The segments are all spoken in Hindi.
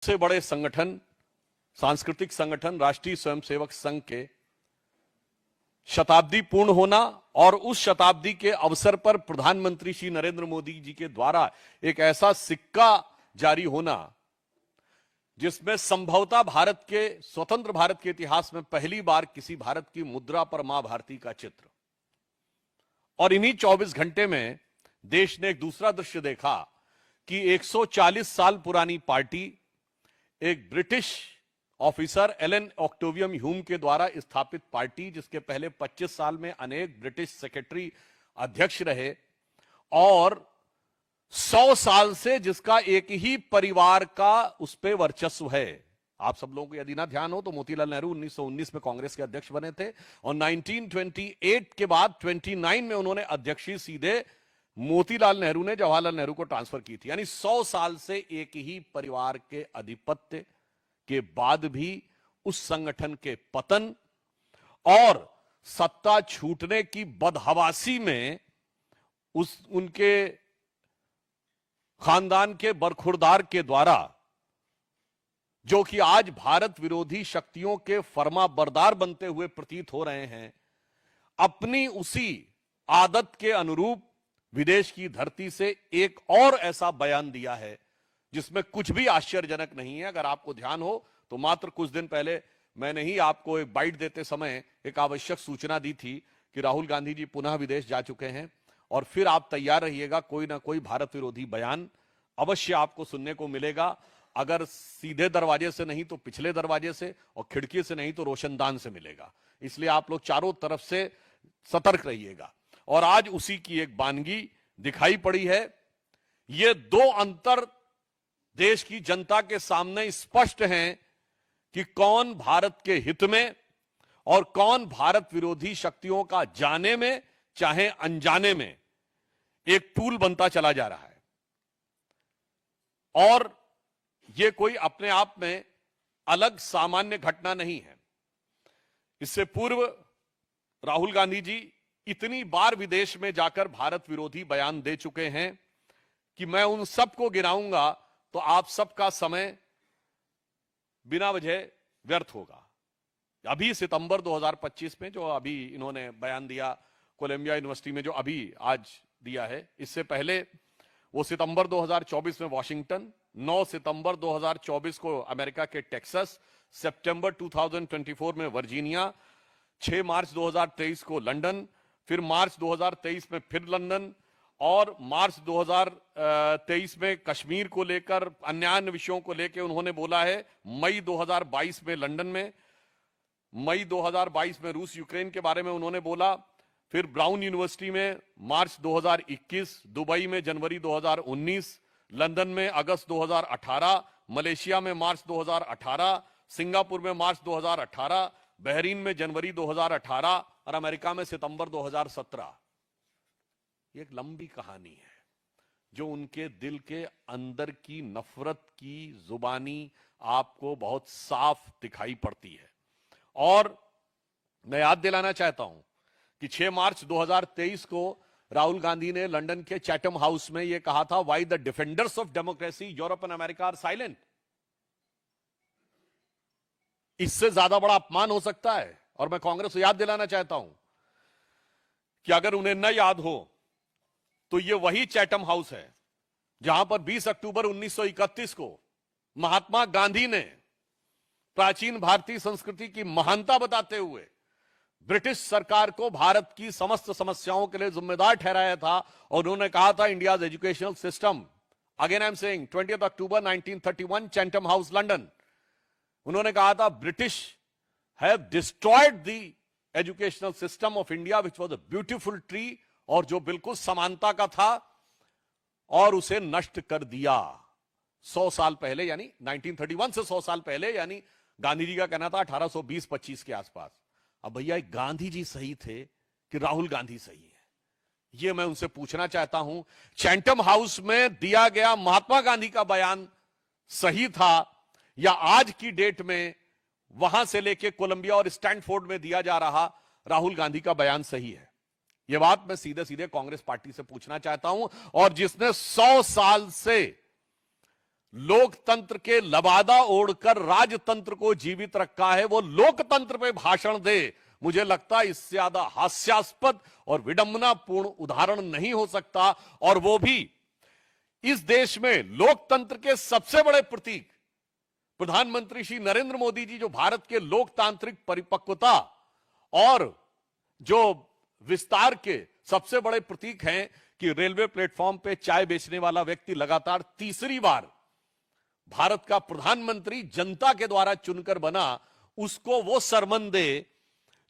से बड़े संगठन, सांस्कृतिक संगठन राष्ट्रीय स्वयंसेवक संघ के शताब्दी पूर्ण होना और उस शताब्दी के अवसर पर प्रधानमंत्री श्री नरेंद्र मोदी जी के द्वारा एक ऐसा सिक्का जारी होना जिसमें संभवतः स्वतंत्र भारत के इतिहास में पहली बार किसी भारत की मुद्रा पर मां भारती का चित्र। और इन्हीं 24 घंटे में देश ने एक दूसरा दृश्य देखा कि 140 साल पुरानी पार्टी एक ब्रिटिश ऑफिसर एलन ऑक्टेवियम ह्यूम के द्वारा स्थापित पार्टी, जिसके पहले 25 साल में अनेक ब्रिटिश सेक्रेटरी अध्यक्ष रहे और 100 साल से जिसका एक ही परिवार का उस पर वर्चस्व है। आप सब लोगों को यदि ना ध्यान हो तो मोतीलाल नेहरू 1919 में कांग्रेस के अध्यक्ष बने थे और 1928 के बाद 29 में उन्होंने अध्यक्षी सीधे मोतीलाल नेहरू ने जवाहरलाल नेहरू को ट्रांसफर की थी। यानी 100 साल से एक ही परिवार के आधिपत्य के बाद भी उस संगठन के पतन और सत्ता छूटने की बदहवासी में उनके खानदान के बरखुरदार के द्वारा, जो कि आज भारत विरोधी शक्तियों के फर्माबरदार बनते हुए प्रतीत हो रहे हैं, अपनी उसी आदत के अनुरूप विदेश की धरती से एक और ऐसा बयान दिया है जिसमें कुछ भी आश्चर्यजनक नहीं है। अगर आपको ध्यान हो तो मात्र कुछ दिन पहले मैंने ही आपको एक बाइट देते समय एक आवश्यक सूचना दी थी कि राहुल गांधी जी पुनः विदेश जा चुके हैं और फिर आप तैयार रहिएगा, कोई ना कोई भारत विरोधी बयान अवश्य आपको सुनने को मिलेगा। अगर सीधे दरवाजे से नहीं तो पिछले दरवाजे से और खिड़की से नहीं तो रोशनदान से मिलेगा। इसलिए आप लोग चारों तरफ से सतर्क रहिएगा। और आज उसी की एक बानगी दिखाई पड़ी है। ये दो अंतर देश की जनता के सामने स्पष्ट हैं कि कौन भारत के हित में और कौन भारत विरोधी शक्तियों का जाने में चाहे अनजाने में एक टूल बनता चला जा रहा है। और यह कोई अपने आप में अलग सामान्य घटना नहीं है। इससे पूर्व राहुल गांधी जी इतनी बार विदेश में जाकर भारत विरोधी बयान दे चुके हैं कि मैं उन सबको गिनाऊंगा तो आप सबका समय बिना वजह व्यर्थ होगा। अभी सितंबर 2025 में जो अभी इन्होंने बयान दिया कोलंबिया यूनिवर्सिटी में, जो अभी आज दिया है, इससे पहले वो सितंबर 2024 में वॉशिंगटन, 9 सितंबर 2024 को अमेरिका के टेक्सास, सितंबर 2024 में वर्जीनिया, 6 मार्च 2023 को लंदन, फिर मार्च 2023 में फिर लंदन और मार्च 2023 में कश्मीर को लेकर अन्य विषयों को लेकर उन्होंने बोला है। मई 2022 में लंदन में, मई 2022 में रूस यूक्रेन के बारे में उन्होंने बोला, फिर ब्राउन यूनिवर्सिटी में मार्च 2021, दुबई में जनवरी 2019, लंदन में अगस्त 2018, मलेशिया में मार्च 2018, सिंगापुर में मार्च 2018, बहरीन में जनवरी 2018 और अमेरिका में सितंबर 2017। एक लंबी कहानी है जो उनके दिल के अंदर की नफरत की जुबानी आपको बहुत साफ दिखाई पड़ती है। और मैं याद दिलाना चाहता हूं कि 6 मार्च 2023 को राहुल गांधी ने लंदन के चैटम हाउस में यह कहा था, why the defenders of democracy Europe and America are silent. इससे ज्यादा बड़ा अपमान हो सकता है। और मैं कांग्रेस को याद दिलाना चाहता हूं कि अगर उन्हें न याद हो तो यह वही चैटम हाउस है जहां पर 20 अक्टूबर 1931 को महात्मा गांधी ने प्राचीन भारतीय संस्कृति की महानता बताते हुए ब्रिटिश सरकार को भारत की समस्त समस्याओं के लिए जिम्मेदार ठहराया था। और उन्होंने कहा था, India's educational system, again I am saying 20 October 1931 Chatham house London, उन्होंने कहा था, British have destroyed the educational system of India which was a beautiful tree, और जो बिल्कुल समानता का था, और उसे नष्ट कर दिया 100 साल पहले, यानी 1931 से 100 साल पहले, यानी गांधी जी का कहना था 1820-25 के आसपास। अब भैया गांधी जी सही थे कि राहुल गांधी सही है, यह मैं उनसे पूछना चाहता हूं। चैटम हाउस में दिया गया महात्मा गांधी का बयान सही था या आज की डेट में वहां से लेके कोलंबिया और स्टैनफोर्ड में दिया जा रहा राहुल गांधी का बयान सही है? यह बात मैं सीधे सीधे कांग्रेस पार्टी से पूछना चाहता हूं। और जिसने 100 साल से लोकतंत्र के लबादा ओढ़कर राजतंत्र को जीवित रखा है, वो लोकतंत्र पे भाषण दे। मुझे लगता है इससे ज्यादा हास्यास्पद और विडंबनापूर्ण उदाहरण नहीं हो सकता, और वो भी इस देश में लोकतंत्र के सबसे बड़े प्रतीक प्रधानमंत्री श्री नरेंद्र मोदी जी, जो भारत के लोकतांत्रिक परिपक्वता और जो विस्तार के सबसे बड़े प्रतीक हैं, कि रेलवे प्लेटफॉर्म पे चाय बेचने वाला व्यक्ति लगातार तीसरी बार भारत का प्रधानमंत्री जनता के द्वारा चुनकर बना, उसको वो सरमन दे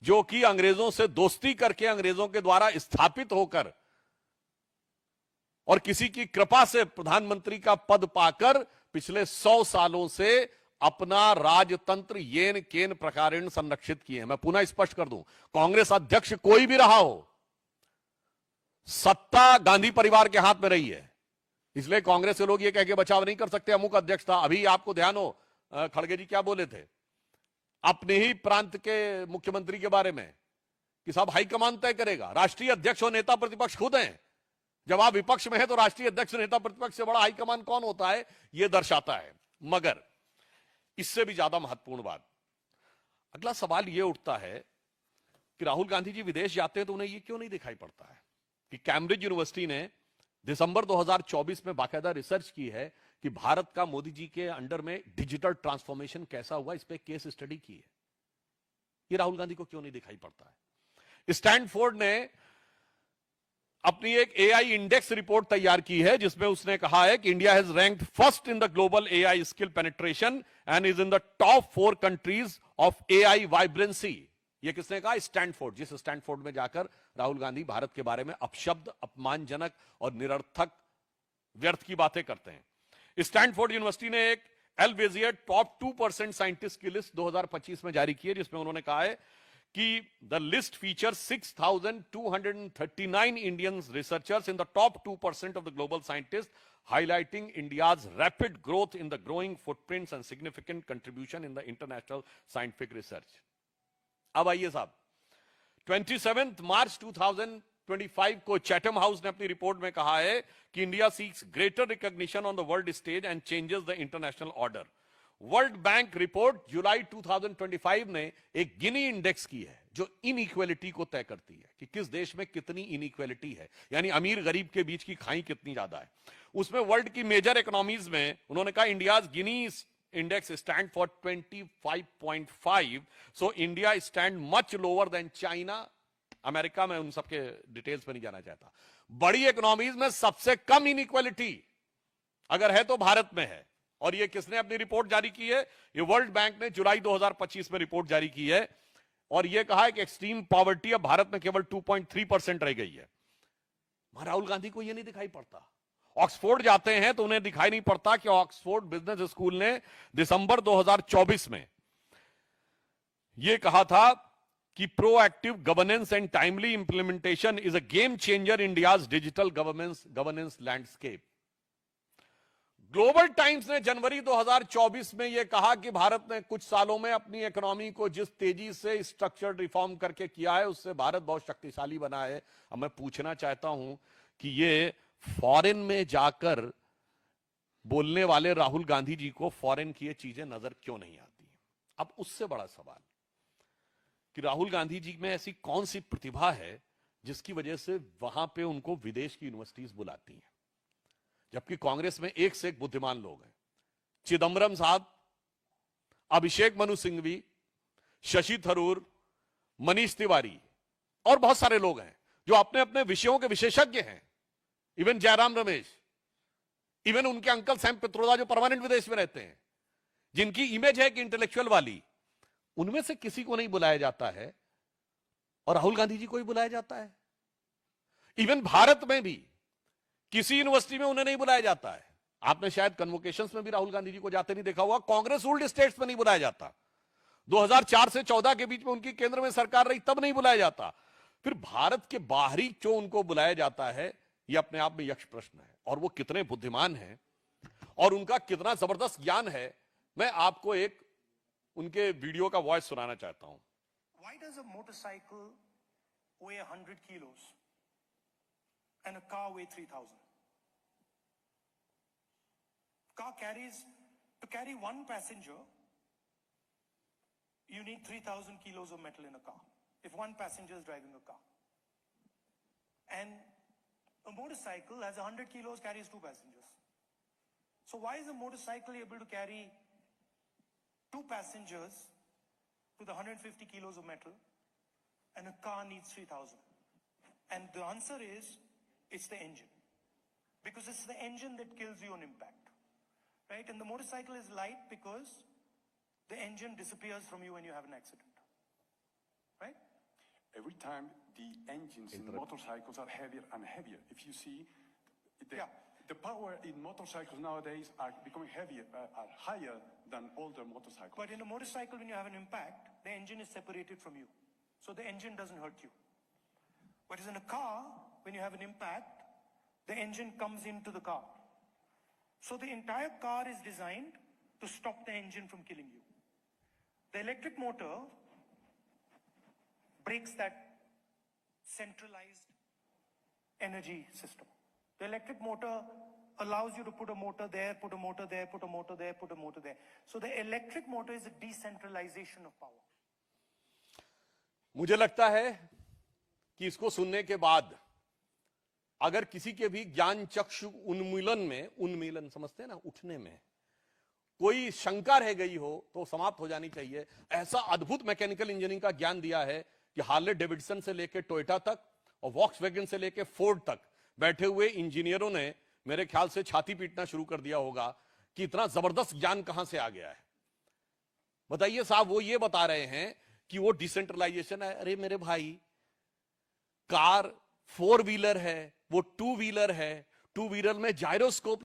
जो कि अंग्रेजों से दोस्ती करके, अंग्रेजों के द्वारा स्थापित होकर और किसी की कृपा से प्रधानमंत्री का पद पाकर पिछले 100 सालों से अपना राजतंत्र येन केन प्रकारेण संरक्षित किए हैं। मैं पुनः स्पष्ट कर दूं, कांग्रेस अध्यक्ष कोई भी रहा हो, सत्ता गांधी परिवार के हाथ में रही है, इसलिए कांग्रेस के लोग ये कह के बचाव नहीं कर सकते अमुक अध्यक्ष था। अभी आपको ध्यान हो, खड़गे जी क्या बोले थे अपने ही प्रांत के मुख्यमंत्री के बारे में, कि साहब हाईकमान तय करेगा, राष्ट्रीय अध्यक्ष और नेता प्रतिपक्ष खुद हैं। जब आप विपक्ष में हैं तो राष्ट्रीय अध्यक्ष नेता प्रतिपक्ष से बड़ा हाईकमान कौन होता है, यह दर्शाता है। मगर इससे भी ज्यादा महत्वपूर्ण बात, अगला सवाल यह उठता है कि राहुल गांधी जी विदेश जाते हैं तो उन्हें यह क्यों नहीं दिखाई पड़ता है कि कैम्ब्रिज यूनिवर्सिटी ने दिसंबर 2024 में बाकायदा रिसर्च की है कि भारत का मोदी जी के अंडर में डिजिटल ट्रांसफॉर्मेशन कैसा हुआ, इस पे केस स्टडी की है। ये राहुल गांधी को क्यों नहीं दिखाई पड़ता है। स्टैनफोर्ड ने अपनी एक एआई इंडेक्स रिपोर्ट तैयार की है, जिसमें उसने कहा है कि India has ranked first in the global AI skill penetration and is in the top 4 countries of AI vibrancy. ये किसने कहा, स्टैनफोर्ड। जिस स्टैनफोर्ड में जाकर राहुल गांधी भारत के बारे में अपशब्द, अपमानजनक और निरर्थक व्यर्थ की बातें करते हैं। स्टैनफोर्ड यूनिवर्सिटी ने एक एल्वेजियर टॉप 2% साइंटिस्ट की लिस्ट 2025 में जारी की है, जिसमें उन्होंने कहा है कि the list feature 6,239 Indian researchers in the top 2% of the global scientist, highlighting India's rapid growth in the growing footprints and significant contribution in the international scientific research. अब आइए साहब, 27 मार्च 2025 को चैथम हाउस ने अपनी रिपोर्ट में कहा है कि India seeks greater recognition on the world stage and changes the international order. World bank report जुलाई 2025 ने एक गिनी इंडेक्स की है जो इनइक्वालिटी को तय करती है कि किस देश में कितनी इनइक्वालिटी है, यानी अमीर गरीब के बीच की खाई कितनी ज्यादा है। उसमें वर्ल्ड की मेजर इकोनॉमीज में उन्होंने कहा India's Gini index stand for 25.5, so India stand much lower than China, America में, उन सबके डिटेल्स पे नहीं जाना चाहता। बड़ी इकोनॉमीज में सबसे कम इनइक्वालिटी अगर है तो भारत में है। और ये किसने अपनी रिपोर्ट जारी की है, ये वर्ल्ड बैंक ने जुलाई 2025 में रिपोर्ट जारी की है, और ये कहा है कि एक्सट्रीम पॉवर्टी अब भारत में केवल 2.3% रह गई है। राहुल गांधी को ये नहीं दिखाई पड़ता। ऑक्सफोर्ड जाते हैं तो उन्हें दिखाई नहीं पड़ता कि ऑक्सफोर्ड बिजनेस स्कूल ने दिसंबर 2024 में यह कहा था कि proactive governance and timely implementation is a game changer India's digital governance landscape. Global times ने जनवरी 2024 में यह कहा कि भारत ने कुछ सालों में अपनी इकोनॉमी को जिस तेजी से स्ट्रक्चरड रिफॉर्म करके किया है, उससे भारत बहुत शक्तिशाली बना है। अब मैं पूछना चाहता हूं कि ये फॉरेन में जाकर बोलने वाले राहुल गांधी जी को फॉरेन की ये चीजें नजर क्यों नहीं आती। अब उससे बड़ा सवाल कि राहुल गांधी जी में ऐसी कौन सी प्रतिभा है जिसकी वजह से वहां पे उनको विदेश की यूनिवर्सिटीज बुलाती हैं, जबकि कांग्रेस में एक से एक बुद्धिमान लोग हैं। चिदंबरम साहब, अभिषेक मनु सिंघवी, शशि थरूर, मनीष तिवारी और बहुत सारे लोग हैं जो अपने अपने विषयों के विशेषज्ञ हैं। इवन जयराम रमेश, इवन उनके अंकल सैम पित्रोदा जो परमानेंट विदेश में रहते हैं, जिनकी इमेज है कि इंटेलेक्चुअल वाली, उनमें से किसी को नहीं बुलाया जाता है और राहुल गांधी जी को ही बुलाया जाता है। इवन भारत में भी किसी यूनिवर्सिटी में उन्हें नहीं बुलाया जाता है। आपने शायद कन्वोकेशंस में भी राहुल गांधी जी को जाते नहीं देखा हुआ। कांग्रेस रूल्ड स्टेट्स में नहीं बुलाया जाता। 2004 से 14 के बीच में उनकी केंद्र में सरकार रही, तब नहीं बुलाया जाता। फिर भारत के बाहरी क्यों उनको बुलाया जाता है, यह अपने आप में यक्ष प्रश्न है। और वो कितने बुद्धिमान हैं और उनका कितना जबरदस्त ज्ञान है, मैं आपको एक उनके वीडियो का वॉइस सुनाना चाहता हूं। Why does a motorcycle weigh 100 kilos and a car weigh 3,000? car carries, to carry one passenger, you need 3,000 kilos of metal in a car, if one passenger is driving a car. And a motorcycle has 100 kilos, carries two passengers. So why is a motorcycle able to carry two passengers with 150 kilos of metal and a car needs 3,000? And the answer is, it's the engine. Because it's the engine that kills you on impact, right? And the motorcycle is light because the engine disappears from you when you have an accident, right? Every time the engines in motorcycles are heavier and heavier. If you see, the power in motorcycles nowadays are becoming heavier, are higher than older motorcycles. But in a motorcycle, when you have an impact, the engine is separated from you. So the engine doesn't hurt you. Whereas in a car, when you have an impact, the engine comes into the car. So the entire car is designed to stop the engine from killing you. The electric motor breaks that centralized energy system. The electric motor allows you to put a motor there, put a motor there, put a motor there, put a motor there. So the electric motor is a decentralization of power. मुझे लगता है कि इसको सुनने के बाद अगर किसी के भी ज्ञान चक्षु उन्मीलन समझते हैं ना, उठने में कोई शंका रह गई हो तो समाप्त हो जानी चाहिए। ऐसा अद्भुत मैकेनिकल इंजीनियरिंग का ज्ञान दिया है कि हार्ले डेविडसन से लेकर टोयोटा तक और वॉक्सवैगन से लेकर फोर्ड तक बैठे हुए इंजीनियरों ने मेरे ख्याल से छाती पीटना शुरू कर दिया होगा कि इतना जबरदस्त ज्ञान कहां से आ गया है। बताइए साहब, वो ये बता रहे हैं कि वो डिसेंट्रलाइजेशन है। अरे मेरे भाई, कार 4 व्हीलर है, वो 2 व्हीलर है, 2 व्हीलर में जायरोस्कोप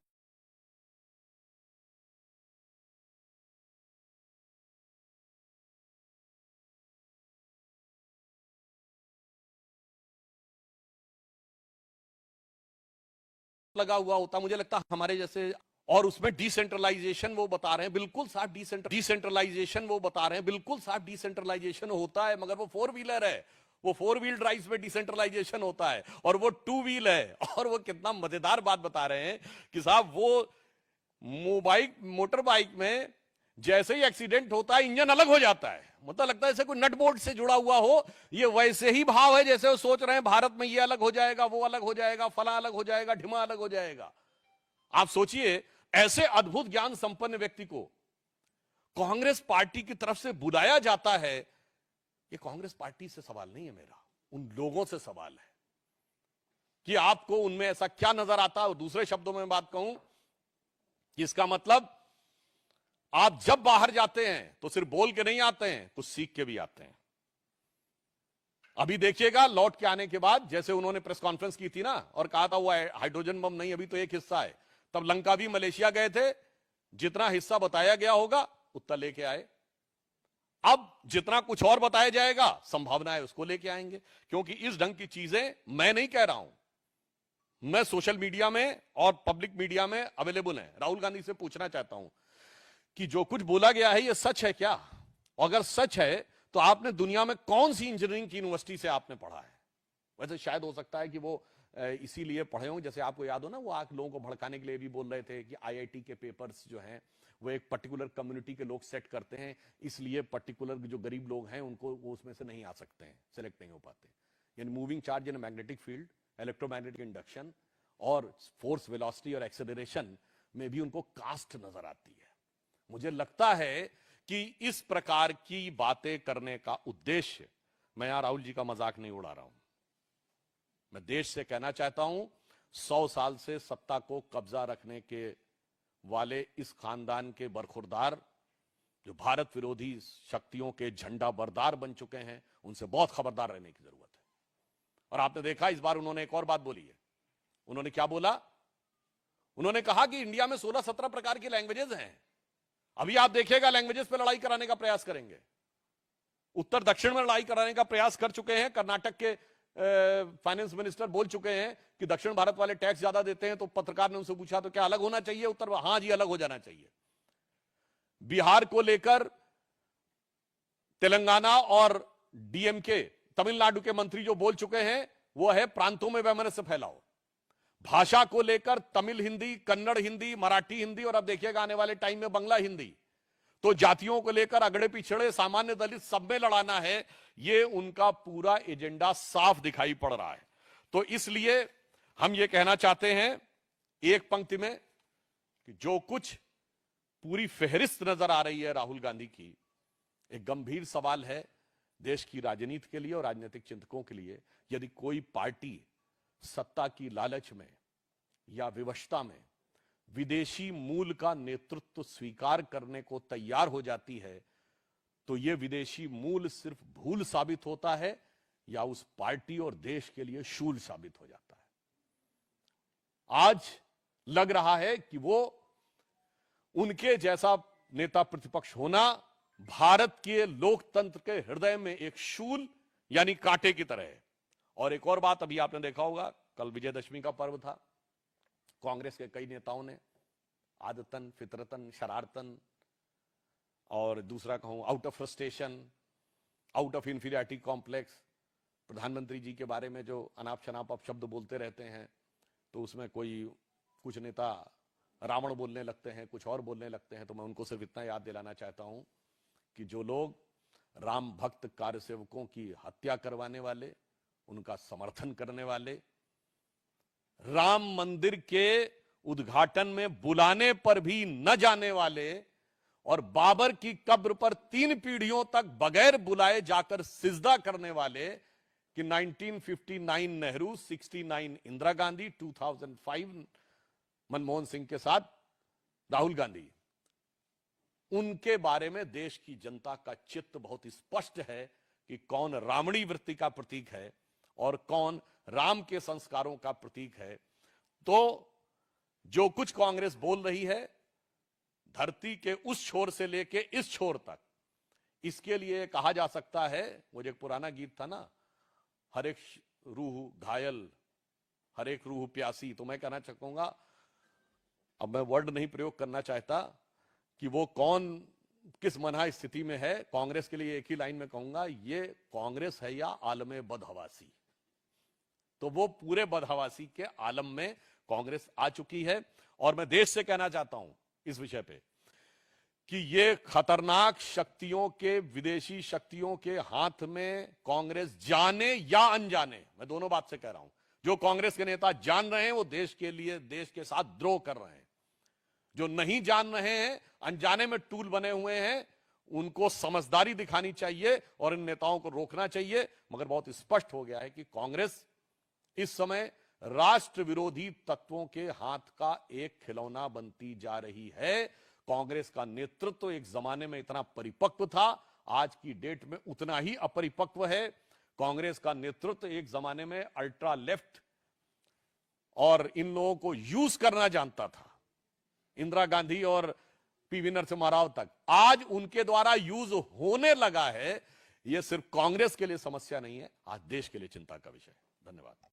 लगा हुआ होता, मुझे लगता हमारे जैसे, और उसमें डिसेंट्रलाइजेशन वो बता रहे हैं बिल्कुल साफ डिसेंट्रलाइजेशन वो बता रहे हैं बिल्कुल साफ डिसेंट्रलाइजेशन होता है, मगर वो 4 व्हीलर है, वो 4 व्हील ड्राइव में डिसेंट्रलाइजेशन होता है, और वो 2 व्हील है। और वो कितना मजेदार बात बता रहे हैं कि साहब वो मोटर बाइक में जैसे ही एक्सीडेंट होता है इंजन अलग हो जाता है, मतलब लगता है जैसे कोई नट बोल्ट से जुड़ा हुआ हो। ये वैसे ही भाव है जैसे वो सोच रहे हैं भारत में ये अलग हो जाएगा, वो अलग हो जाएगा, फला अलग हो जाएगा, ढिमा अलग हो जाएगा। आप सोचिए, ऐसे अद्भुत ज्ञान संपन्न व्यक्ति को कांग्रेस पार्टी की तरफ से बुलाया जाता है। ये कांग्रेस पार्टी से सवाल नहीं है मेरा, उन लोगों से सवाल है कि आपको उनमें ऐसा क्या नजर आता है। और दूसरे शब्दों में बात कहूं कि इसका मतलब आप जब बाहर जाते हैं तो सिर्फ बोल के नहीं आते हैं, कुछ सीख के भी आते हैं। अभी देखिएगा, लौट के आने के बाद जैसे उन्होंने प्रेस कॉन्फ्रेंस की थी ना और कहा था वो हाइड्रोजन बम नहीं, अभी तो एक हिस्सा है। तब लंका भी मलेशिया गए थे, जितना हिस्सा बताया गया होगा उतना लेके आए। अब जितना कुछ और बताया जाएगा, संभावना है उसको लेके आएंगे, क्योंकि इस ढंग की चीजें मैं नहीं कह रहा हूं, मैं सोशल मीडिया में और पब्लिक मीडिया में अवेलेबल है। राहुल गांधी से पूछना चाहता हूं कि जो कुछ बोला गया है ये सच है क्या? अगर सच है तो आपने दुनिया में कौन सी इंजीनियरिंग की यूनिवर्सिटी से आपने पढ़ा है? वैसे शायद हो सकता है कि वो इसीलिए पढ़े हों, जैसे आपको याद हो ना, वो आप लोगों को भड़काने के लिए भी बोल रहे थे कि आईआईटी के पेपर्स जो हैं वो एक पर्टिकुलर कम्युनिटी के लोग सेट करते हैं, इसलिए पर्टिकुलर जो गरीब लोग हैं उनको वो उसमें से नहीं आ सकते हैं, सिलेक्ट नहीं हो पाते। यानी moving charge in magnetic field, electromagnetic induction और फोर्स वेलोसिटी और एक्सेलरेशन में भी उनको कास्ट नजर आती है। मुझे लगता है कि इस प्रकार की बातें करने का उद्देश्य, मैं यहां राहुल जी का मजाक नहीं उड़ा रहा हूं, मैं देश से कहना चाहता हूं 100 साल से सत्ता को कब्जा रखने के वाले इस खानदान के बरखुरदार जो भारत विरोधी शक्तियों के झंडा बरदार बन चुके हैं, उनसे बहुत खबरदार रहने की जरूरत है। और आपने देखा इस बार उन्होंने एक और बात बोली है। उन्होंने क्या बोला? उन्होंने कहा कि इंडिया में 16-17 प्रकार की लैंग्वेजेस हैं। अभी आप देखिएगा लैंग्वेजेस पे लड़ाई कराने का प्रयास करेंगे। उत्तर दक्षिण में लड़ाई कराने का प्रयास कर चुके हैं। कर्नाटक के फाइनेंस मिनिस्टर बोल चुके हैं कि दक्षिण भारत वाले टैक्स ज्यादा देते हैं। तो पत्रकार ने उनसे पूछा तो क्या अलग होना चाहिए? उत्तर हां जी, अलग हो जाना चाहिए। बिहार को लेकर तेलंगाना और डीएमके तमिलनाडु के मंत्री जो बोल चुके हैं वो है प्रांतों में वैमनस्य फैलाओ। भाषा को लेकर तमिल हिंदी, कन्नड़ हिंदी, मराठी हिंदी और अब देखिएगा आने वाले टाइम में बंगला हिंदी। तो जातियों को लेकर अगड़े पिछड़े, सामान्य दलित सब में लड़ाना है, ये उनका पूरा एजेंडा साफ दिखाई पड़ रहा है। तो इसलिए हम ये कहना चाहते हैं एक पंक्ति में कि जो कुछ पूरी फेहरिस्त नजर आ रही है राहुल गांधी की, एक गंभीर सवाल है देश की राजनीति के लिए और राजनीतिक चिंतकों के लिए। यदि कोई पार्टी सत्ता की लालच में या विवशता में विदेशी मूल का नेतृत्व स्वीकार करने को तैयार हो जाती है, तो यह विदेशी मूल सिर्फ भूल साबित होता है या उस पार्टी और देश के लिए शूल साबित हो जाता है। आज लग रहा है कि वो उनके जैसा नेता प्रतिपक्ष होना भारत के लोकतंत्र के हृदय में एक शूल यानी कांटे की तरह है। और एक और बात, अभी आपने देखा होगा कल विजयदशमी का पर्व था, कांग्रेस के कई नेताओं ने आदतन, फितरतन, शरारतन और दूसरा कहूं out of frustration, out of inferiority complex, प्रधानमंत्री जी के बारे में जो अनाप शनाप अपशब्द बोलते रहते हैं, तो उसमें कुछ नेता रावण बोलने लगते हैं, कुछ और बोलने लगते हैं। तो मैं उनको सिर्फ इतना याद दिलाना चाहता हूं कि जो लोग राम भक्त कार्यसेवकों की हत्या करवाने वाले, उनका समर्थन करने वाले, राम मंदिर के उद्घाटन में बुलाने पर भी न जाने वाले और बाबर की कब्र पर 3 पीढ़ियों तक बगैर बुलाए जाकर सिजदा करने वाले कि 1959 नेहरू, 69 इंदिरा गांधी, 2005 मनमोहन सिंह के साथ राहुल गांधी, उनके बारे में देश की जनता का चित्त बहुत स्पष्ट है कि कौन रावणी वृत्ति का प्रतीक है और कौन राम के संस्कारों का प्रतीक है। तो जो कुछ कांग्रेस बोल रही है धरती के उस छोर से लेके इस छोर तक, इसके लिए कहा जा सकता है, वो जो एक पुराना गीत था ना, हर एक रूह घायल, हर एक रूह प्यासी। तो मैं कहना चाहूंगा, अब मैं वर्ड नहीं प्रयोग करना चाहता कि वो कौन किस मना स्थिति में है। कांग्रेस के लिए एक ही लाइन में कहूंगा, ये कांग्रेस है या आलम बदहवासी। तो वो पूरे बदहवासी के आलम में कांग्रेस आ चुकी है। और मैं देश से कहना चाहता हूं इस विषय पे कि ये खतरनाक शक्तियों के, विदेशी शक्तियों के हाथ में कांग्रेस जाने या अनजाने, मैं दोनों बात से कह रहा हूं, जो कांग्रेस के नेता जान रहे हैं वो देश के लिए, देश के साथ द्रोह कर रहे हैं। जो नहीं जान रहे हैं, अनजाने में टूल बने हुए हैं, उनको समझदारी दिखानी चाहिए और इन नेताओं को रोकना चाहिए। मगर बहुत स्पष्ट हो गया है कि कांग्रेस इस समय राष्ट्र विरोधी तत्वों के हाथ का एक खिलौना बनती जा रही है। कांग्रेस का नेतृत्व एक जमाने में इतना परिपक्व था, आज की डेट में उतना ही अपरिपक्व है। कांग्रेस का नेतृत्व एक जमाने में अल्ट्रा लेफ्ट और इन लोगों को यूज करना जानता था, इंदिरा गांधी और पीवी नरसिम्हा राव तक। आज उनके द्वारा यूज होने लगा है। यह सिर्फ कांग्रेस के लिए समस्या नहीं है, आज देश के लिए चिंता का विषय है। धन्यवाद।